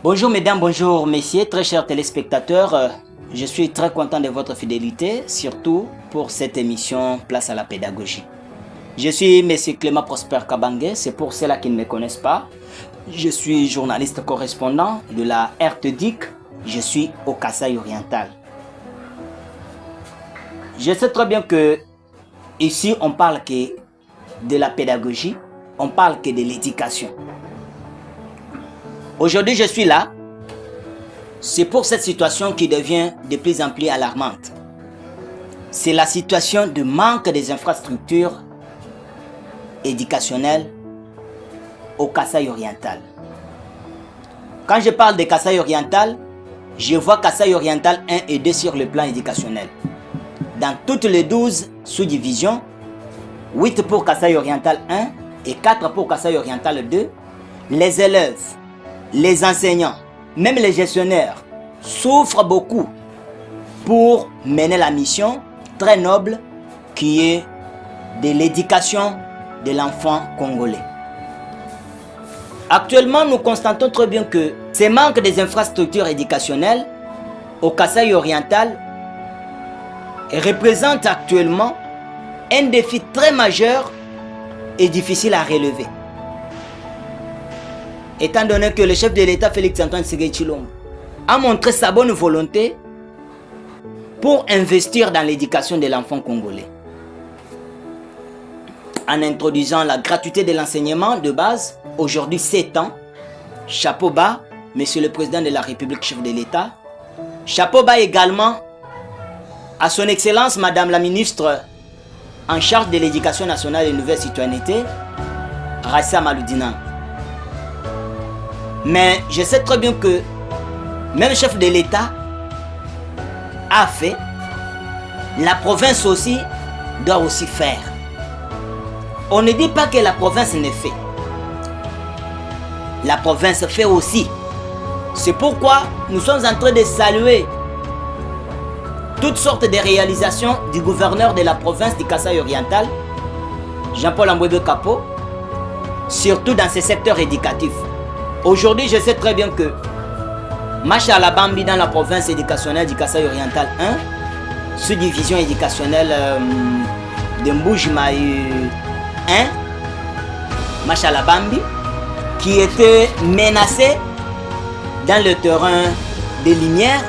Bonjour mesdames, bonjour messieurs, très chers téléspectateurs. Je suis très content de votre fidélité, surtout pour cette émission Place à la pédagogie. Je suis Monsieur Clément Prosper Kabange, c'est pour ceux-là qui ne me connaissent pas. Je suis journaliste correspondant de la RTDIC, je suis au Kasaï oriental. Je sais très bien que ici on parle que de la pédagogie, on parle que de l'éducation. Aujourd'hui, je suis là. C'est pour cette situation qui devient de plus en plus alarmante. C'est la situation de manque des infrastructures éducationnelles au Kasaï oriental. Quand je parle de Kasaï oriental, je vois Kasaï oriental 1 et 2 sur le plan éducationnel. Dans toutes les 12 sous-divisions, 8 pour Kasaï oriental 1 et 4 pour Kasaï oriental 2, les élèves, les enseignants, même les gestionnaires souffrent beaucoup pour mener la mission très noble qui est de l'éducation de l'enfant congolais. Actuellement, nous constatons très bien que ce manque des infrastructures éducationnelles au Kasaï oriental représente actuellement un défi très majeur et difficile à relever. Étant donné que le chef de l'État, Félix-Antoine Tshisekedi Tshilombo, a montré sa bonne volonté pour investir dans l'éducation de l'enfant congolais. En introduisant la gratuité de l'enseignement de base, aujourd'hui 7 ans, chapeau bas, Monsieur le Président de la République, chef de l'État. Chapeau bas également à son Excellence, Madame la Ministre en charge de l'Éducation nationale et de la nouvelle citoyenneté, Raissa Maloudina. Mais je sais très bien que même le chef de l'État a fait, la province aussi doit aussi faire. On ne dit pas que la province ne fait. La province fait aussi. C'est pourquoi nous sommes en train de saluer toutes sortes de réalisations du gouverneur de la province du Kasaï oriental, Jean-Paul Ambwebe Kapo, surtout dans ce secteur éducatif. Aujourd'hui, je sais très bien que Machala Bambi dans la province éducationnelle du Kasaï oriental 1, sous-division éducationnelle de Mboujmaï 1, Machala Bambi, qui était menacé dans le terrain des Lumières,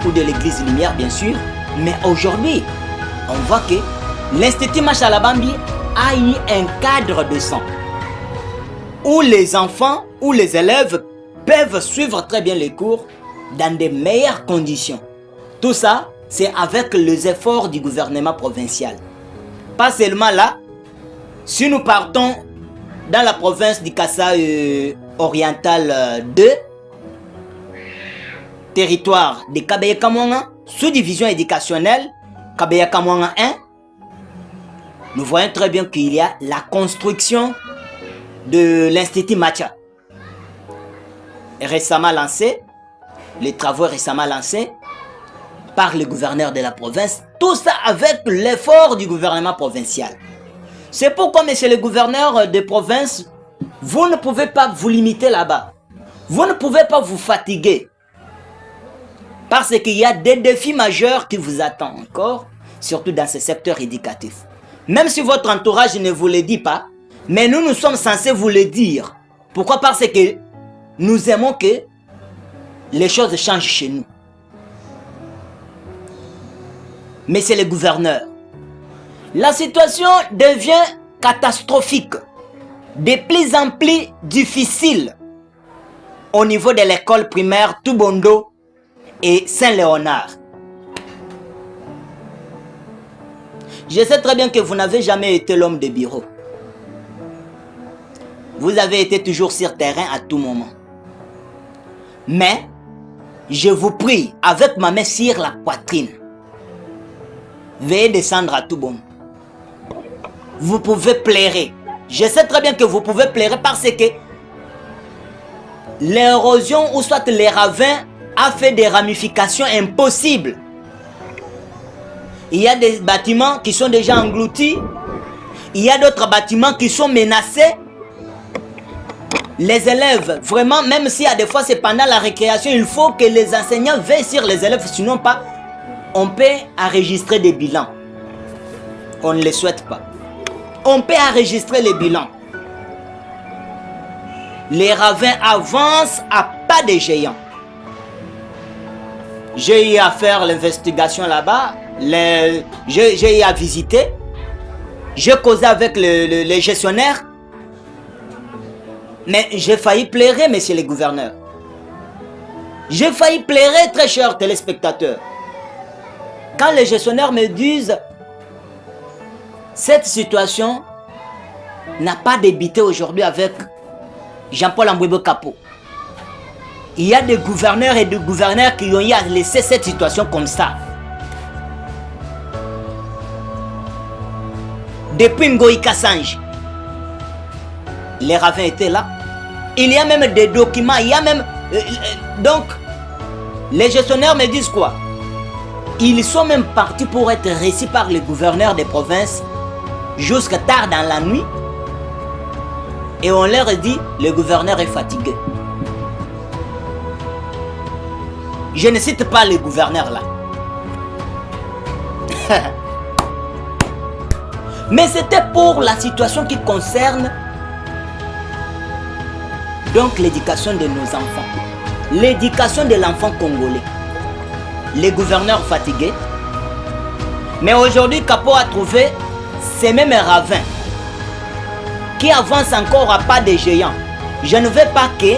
ou de l'église Lumière bien sûr, mais aujourd'hui, on voit que l'Institut Machala Bambi a eu un cadre de sang, où les enfants où les élèves peuvent suivre très bien les cours dans de meilleures conditions. Tout ça, c'est avec les efforts du gouvernement provincial. Pas seulement là, si nous partons dans la province du Kasaï oriental 2, territoire de Kabeya Kamwanga, sous-division éducationnelle, Kabeya Kamwanga 1, nous voyons très bien qu'il y a la construction de l'Institut Macha. Récemment lancé, les travaux récemment lancés par le gouverneur de la province, tout ça avec l'effort du gouvernement provincial. C'est pourquoi, monsieur le gouverneur de province, vous ne pouvez pas vous limiter là-bas. Vous ne pouvez pas vous fatiguer. Parce qu'il y a des défis majeurs qui vous attendent encore, surtout dans ce secteur éducatif. Même si votre entourage ne vous le dit pas, mais nous sommes censés vous le dire. Pourquoi? Parce que nous aimons que les choses changent chez nous. Mais c'est le gouverneur. La situation devient catastrophique, de plus en plus difficile au niveau de l'école primaire Toubondo et Saint-Léonard. Je sais très bien que vous n'avez jamais été l'homme de bureau. Vous avez été toujours sur terrain à tout moment. Mais, je vous prie, avec ma main sur la poitrine, veuillez descendre à Toubondo. Vous pouvez pleurer. Je sais très bien que vous pouvez pleurer parce que l'érosion ou soit les ravins a fait des ramifications impossibles. Il y a des bâtiments qui sont déjà engloutis. Il y a d'autres bâtiments qui sont menacés. Les élèves, vraiment, même si à des fois c'est pendant la récréation, il faut que les enseignants veillent sur les élèves, sinon pas, on peut enregistrer des bilans. On ne les souhaite pas. On peut enregistrer les bilans. Les ravins avancent à pas de géants. J'ai eu à faire l'investigation là-bas, j'ai eu à visiter, j'ai causé avec les gestionnaires, mais j'ai failli pleurer, messieurs les gouverneurs. J'ai failli pleurer, très chers téléspectateurs. Quand les gestionnaires me disent cette situation n'a pas débuté aujourd'hui avec Jean-Paul Ambwebo Kapo. Il y a des gouverneurs et des gouverneurs qui ont eu à laisser cette situation comme ça. Depuis Ngoï Kassange, les ravins étaient là. Il y a même des documents, il y a même... donc, les gestionnaires me disent quoi? Ils sont même partis pour être reçus par les gouverneurs des provinces jusqu'à tard dans la nuit. Et on leur dit, le gouverneur est fatigué. Je ne cite pas les gouverneurs là. Mais c'était pour la situation qui concerne donc l'éducation de nos enfants. L'éducation de l'enfant congolais. Les gouverneurs fatigués. Mais aujourd'hui, Kapo a trouvé ces mêmes ravins qui avancent encore à pas de géants. Je ne veux pas que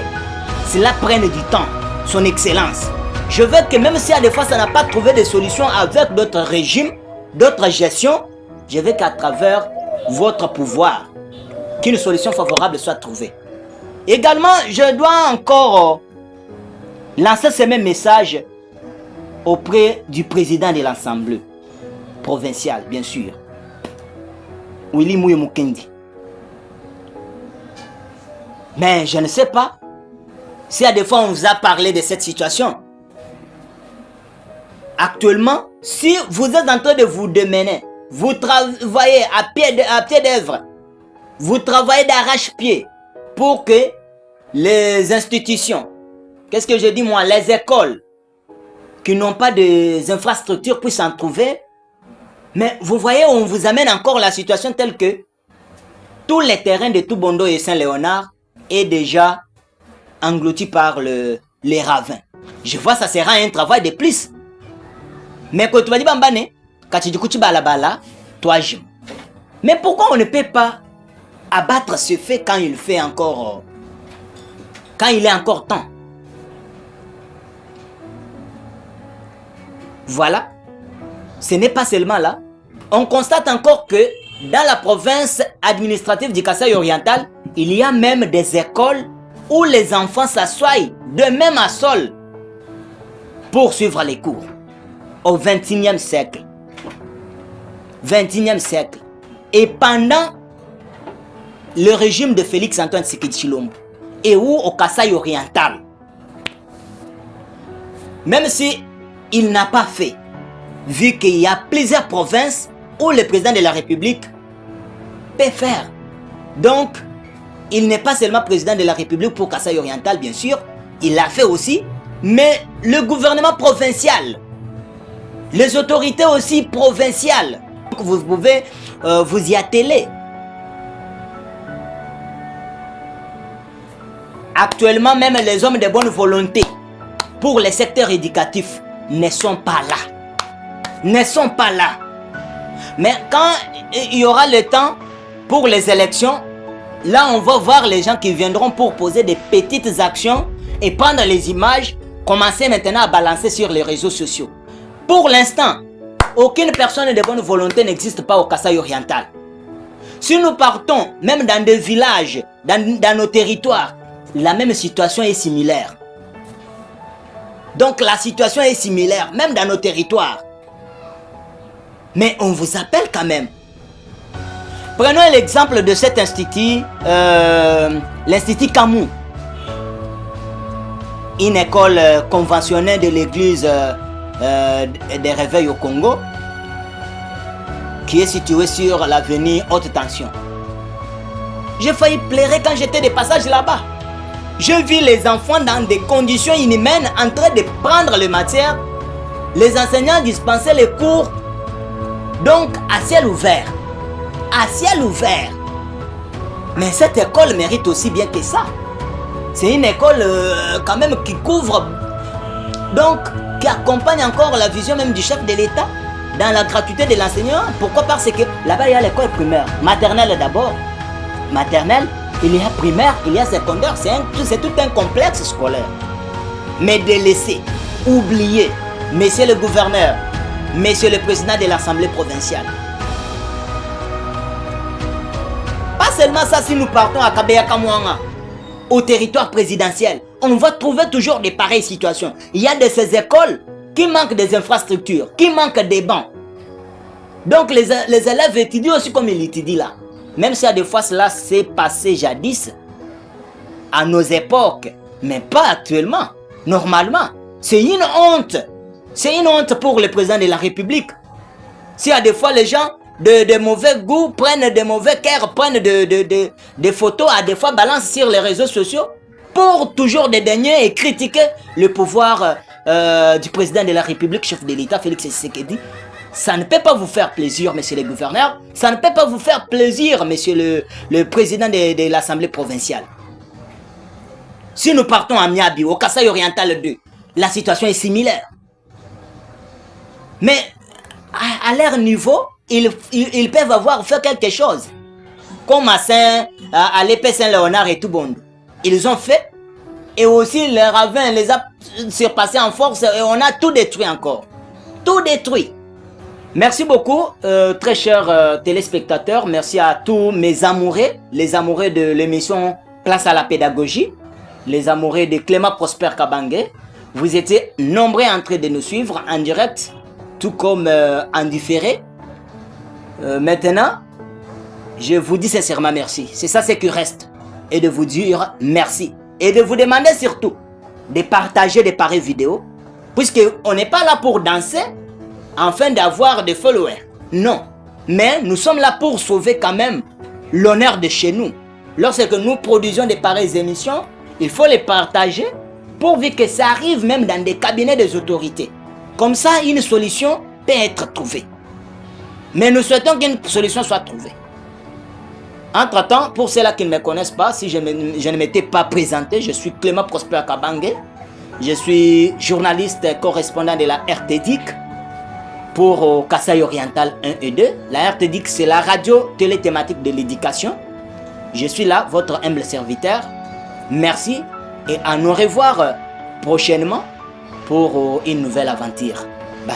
cela prenne du temps, son excellence. Je veux que même si à des fois ça n'a pas trouvé de solution avec d'autres régimes, d'autres gestions, je veux qu'à travers votre pouvoir, qu'une solution favorable soit trouvée. Également, je dois encore lancer ce même message auprès du président de l'Assemblée provinciale, bien sûr, Willy Mouye Mukendi. Mais je ne sais pas si à des fois on vous a parlé de cette situation. Actuellement, si vous êtes en train de vous démener, vous travaillez à pied d'œuvre, vous travaillez d'arrache-pied pour que les institutions, qu'est-ce que je dis moi, les écoles qui n'ont pas d'infrastructures puissent en trouver. Mais vous voyez, on vous amène encore la situation telle que tous les terrains de Toubondo et Saint-Léonard est déjà englouti par les ravins. Je vois, ça sera un travail de plus. Mais quand tu vas dire Bambane, quand tu dis balabala, toi j'aime. Mais pourquoi on ne peut pas abattre ce fait quand il fait encore, quand il est encore temps? Voilà. Ce n'est pas seulement là. On constate encore que dans la province administrative du Kasaï oriental, il y a même des écoles où les enfants s'assoient de même à sol pour suivre les cours. Au XXIe siècle. XXIe siècle. Et pendant le régime de Félix Antoine Tshisekedi Tshilombo, et où au Kasaï oriental, même si il n'a pas fait, vu qu'il y a plusieurs provinces où le président de la République peut faire. Donc, il n'est pas seulement président de la République pour Kasaï oriental, bien sûr, il l'a fait aussi, mais le gouvernement provincial, les autorités aussi provinciales, vous pouvez vous y atteler. Actuellement, même les hommes de bonne volonté pour les secteurs éducatifs ne sont pas là. Ne sont pas là. Mais quand il y aura le temps pour les élections, là on va voir les gens qui viendront pour poser des petites actions et prendre les images, commencer maintenant à balancer sur les réseaux sociaux. Pour l'instant, aucune personne de bonne volonté n'existe pas au Kasaï oriental. Si nous partons, même dans des villages, dans nos territoires, la même situation est similaire. Donc la situation est similaire, même dans nos territoires. Mais on vous appelle quand même. Prenons l'exemple de cet institut, l'Institut Kamou. Une école conventionnelle de l'église des réveils au Congo, qui est située sur l'avenue Haute Tension. J'ai failli pleurer quand j'étais de passage là-bas. Je vis les enfants dans des conditions inhumaines en train de prendre les matières. Les enseignants dispensaient les cours. Donc, à ciel ouvert. À ciel ouvert. Mais cette école mérite aussi bien que ça. C'est une école quand même qui couvre, donc qui accompagne encore la vision même du chef de l'État dans la gratuité de l'enseignement. Pourquoi? Parce que là-bas il y a l'école primaire, maternelle d'abord. Maternelle, il y a primaire, il y a secondaire, c'est tout un complexe scolaire. Mais de laisser, oublier, monsieur le gouverneur, monsieur le président de l'Assemblée provinciale. Pas seulement ça, si nous partons à Kabeya-Kamouanga, au territoire présidentiel, on va trouver toujours des pareilles situations. Il y a de ces écoles qui manquent des infrastructures, qui manquent des bancs. Donc les élèves étudient aussi comme ils étudient là. Même si à des fois cela s'est passé jadis, à nos époques, mais pas actuellement. Normalement, c'est une honte. C'est une honte pour le président de la République. Si à des fois les gens de mauvais goût prennent de mauvais cœur, prennent des photos, à des fois balancent sur les réseaux sociaux pour toujours dédaigner et critiquer le pouvoir du président de la République, chef de l'État, Félix Tshisekedi. Ça ne peut pas vous faire plaisir, monsieur le gouverneur. Ça ne peut pas vous faire plaisir, monsieur le président de l'Assemblée provinciale. Si nous partons à Miabi, au Kasaï Oriental 2, la situation est similaire. Mais à leur niveau, ils peuvent avoir fait quelque chose. Comme à l'épée Saint-Léonard et tout bon. Ils ont fait. Et aussi les ravins les a surpassés en force et on a tout détruit encore. Tout détruit. Merci beaucoup, très chers téléspectateurs. Merci à tous mes amoureux, les amoureux de l'émission Place à la pédagogie, les amoureux de Clément Prosper Kabange. Vous étiez nombreux en train de nous suivre en direct, tout comme en différé. Maintenant, je vous dis sincèrement merci. C'est ça ce qui reste. Et de vous dire merci. Et de vous demander surtout de partager des pareilles vidéos. Puisqu'on n'est pas là pour danser afin d'avoir des followers. Non. Mais nous sommes là pour sauver quand même l'honneur de chez nous. Lorsque nous produisons des pareilles émissions, il faut les partager pourvu que ça arrive même dans des cabinets des autorités. Comme ça, une solution peut être trouvée. Mais nous souhaitons qu'une solution soit trouvée. Entre-temps, pour ceux-là qui ne me connaissent pas, si je ne m'étais pas présenté, je suis Clément Prosper Kabange. Je suis journaliste correspondant de la RTDIC pour Kasaï Oriental 1 et 2. La RTDIC, c'est la radio téléthématique de l'éducation. Je suis là, votre humble serviteur. Merci et à nous revoir prochainement pour une nouvelle aventure. Bye.